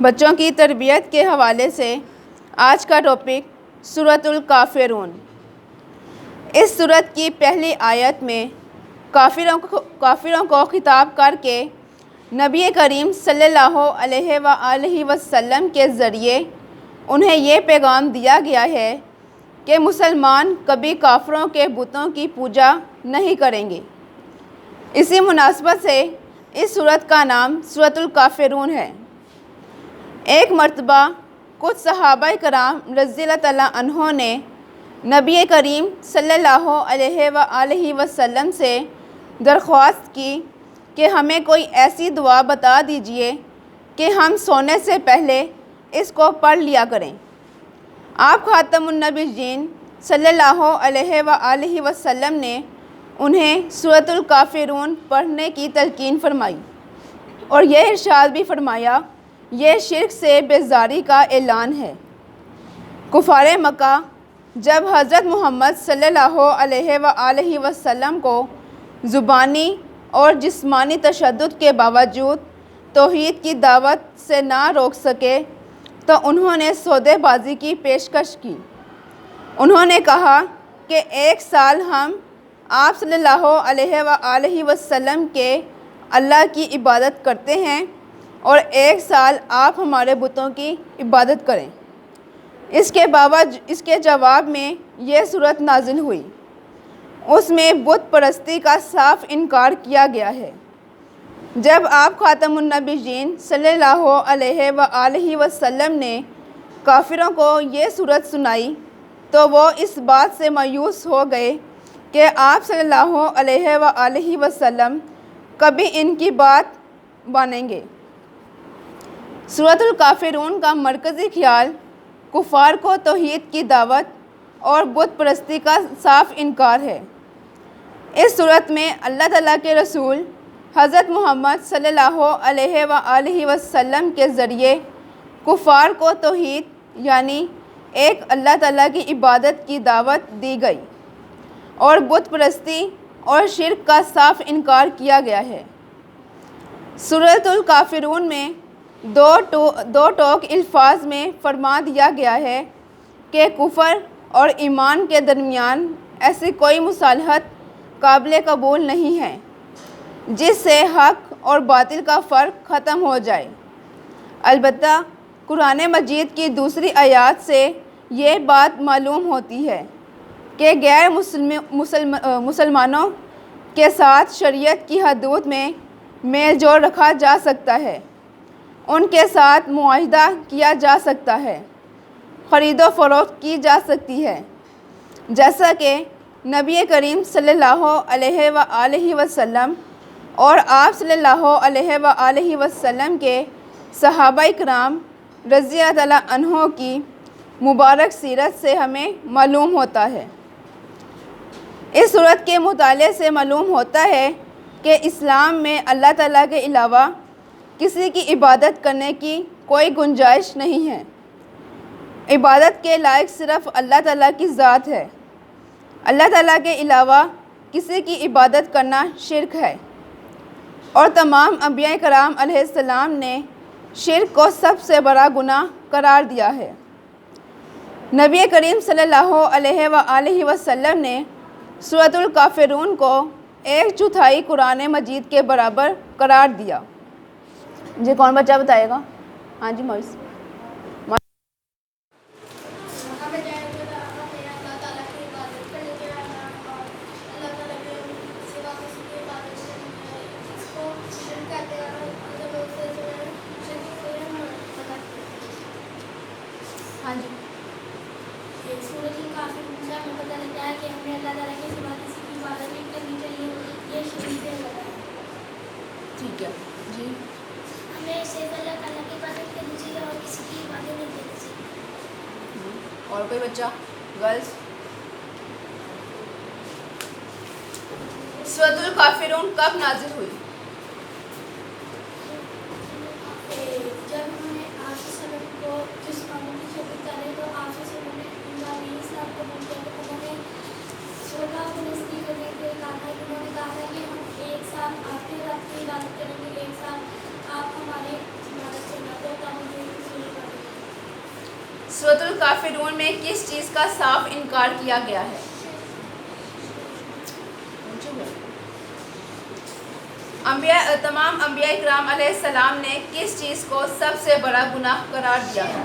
بچوں کی تربیت کے حوالے سے آج کا ٹاپک سورۃ الکافرون۔ اس سورت کی پہلی آیت میں کافروں کو خطاب کر کے نبی کریم صلی اللہ علیہ وآلہ وسلم کے ذریعے انہیں یہ پیغام دیا گیا ہے کہ مسلمان کبھی کافروں کے بتوں کی پوجا نہیں کریں گے۔ اسی مناسبت سے اس سورت کا نام سورۃ الکافرون ہے۔ ایک مرتبہ کچھ صحابہ کرام رضی اللہ تعالیٰ عنہ نے نبی کریم صلی اللہ علیہ وآلہ وسلم سے درخواست کی کہ ہمیں کوئی ایسی دعا بتا دیجئے کہ ہم سونے سے پہلے اس کو پڑھ لیا کریں۔ آپ خاتم النبیین صلی اللہ علیہ وآلہ وسلم نے انہیں سورۃ الکافرون پڑھنے کی تلقین فرمائی اور یہ ارشاد بھی فرمایا، یہ شرک سے بیزاری کا اعلان ہے۔ کفار مکہ جب حضرت محمد صلی اللہ علیہ وآلہ وسلم کو زبانی اور جسمانی تشدد کے باوجود توحید کی دعوت سے نہ روک سکے تو انہوں نے سودے بازی کی پیشکش کی۔ انہوں نے کہا کہ 1 سال ہم آپ صلی اللہ علیہ وآلہ وسلم کے اللہ کی عبادت کرتے ہیں اور 1 سال آپ ہمارے بتوں کی عبادت کریں۔ اس کے جواب میں یہ سورت نازل ہوئی۔ اس میں بت پرستی کا صاف انکار کیا گیا ہے۔ جب آپ خاتم النبیین صلی اللہ علیہ وآلہ وسلم نے کافروں کو یہ سورت سنائی تو وہ اس بات سے مایوس ہو گئے کہ آپ صلی اللہ علیہ وآلہ وسلم کبھی ان کی بات مانیں گے۔ سورۃ الکافرون کا مرکزی خیال کفار کو توحید کی دعوت اور بت پرستی کا صاف انکار ہے۔ اس سورت میں اللہ تعالیٰ کے رسول حضرت محمد صلی اللہ علیہ وآلہ وسلم کے ذریعے کفار کو توحید یعنی ایک اللہ تعالیٰ کی عبادت کی دعوت دی گئی اور بت پرستی اور شرک کا صاف انکار کیا گیا ہے۔ سورۃ الکافرون میں دو ٹوک الفاظ میں فرما دیا گیا ہے کہ کفر اور ایمان کے درمیان ایسی کوئی مصالحت قابل قبول نہیں ہے جس سے حق اور باطل کا فرق ختم ہو جائے۔ البتہ قرآن مجید کی دوسری آیات سے یہ بات معلوم ہوتی ہے کہ غیر مسلمانوں کے ساتھ شریعت کی حدود میں میل جول رکھا جا سکتا ہے، ان کے ساتھ معاہدہ کیا جا سکتا ہے، خرید و فروخت کی جا سکتی ہے، جیسا کہ نبی کریم صلی اللہ علیہ وآلہ وسلم اور آپ صلی اللہ علیہ وآلہ وسلم کے صحابہ کرام رضی اللہ تعالیٰ عنہ کی مبارک سیرت سے ہمیں معلوم ہوتا ہے۔ اس سورت کے مطالعے سے معلوم ہوتا ہے کہ اسلام میں اللہ تعالیٰ کے علاوہ کسی کی عبادت کرنے کی کوئی گنجائش نہیں ہے۔ عبادت کے لائق صرف اللہ تعالیٰ کی ذات ہے۔ اللہ تعالیٰ کے علاوہ کسی کی عبادت کرنا شرک ہے اور تمام انبیاء کرام علیہ السلام نے شرک کو سب سے بڑا گناہ قرار دیا ہے۔ نبی کریم صلی اللہ علیہ وآلہ وسلم نے سورۃ الکافرون کو 1/4 قرآن مجید کے برابر قرار دیا۔ جی کون بچہ بتائے گا؟ ہاں جی مویس۔ ہاں جی سورۃ الکافرون سے ہمیں پتہ لگتا ہے کہ ہمیں اللہ تعالیٰ کے سوا کسی کی عبادت نہیں کرنی چاہیے، یہ شرک ہے۔ ٹھیک ہے جی۔ ہمیں صرف اللہ تعالیٰ کی عبادت کرنی چاہیے اور کسی کی عبادت نہیں کرنی چاہیے۔ اور کوئی بچہ؟ گرلس۔ سورۃ الکافرون کب نازل ہوئی؟ جب انہوں نے آپ صلی اللہ علیہ وسلم کو جسمانی کی شکل ڈالے تو آپ صلی اللہ علیہ وسلم نے اسلام قبول کیا تو انہوں نے صلح کو نزدیک کرنے کے لیے کہا تھا کہ انہوں نے کہا تھا کہ ہم 1 سال آپ کے رب کی عبادت کریں گے، 1 سال آپ ہمارے عبادت کرنا تو سورۃ الکافرون میں کس چیز کا صاف انکار کیا گیا ہے؟ تمام انبیاء کرام علیہ السلام نے کس چیز کو سب سے بڑا گناہ قرار دیا ہے؟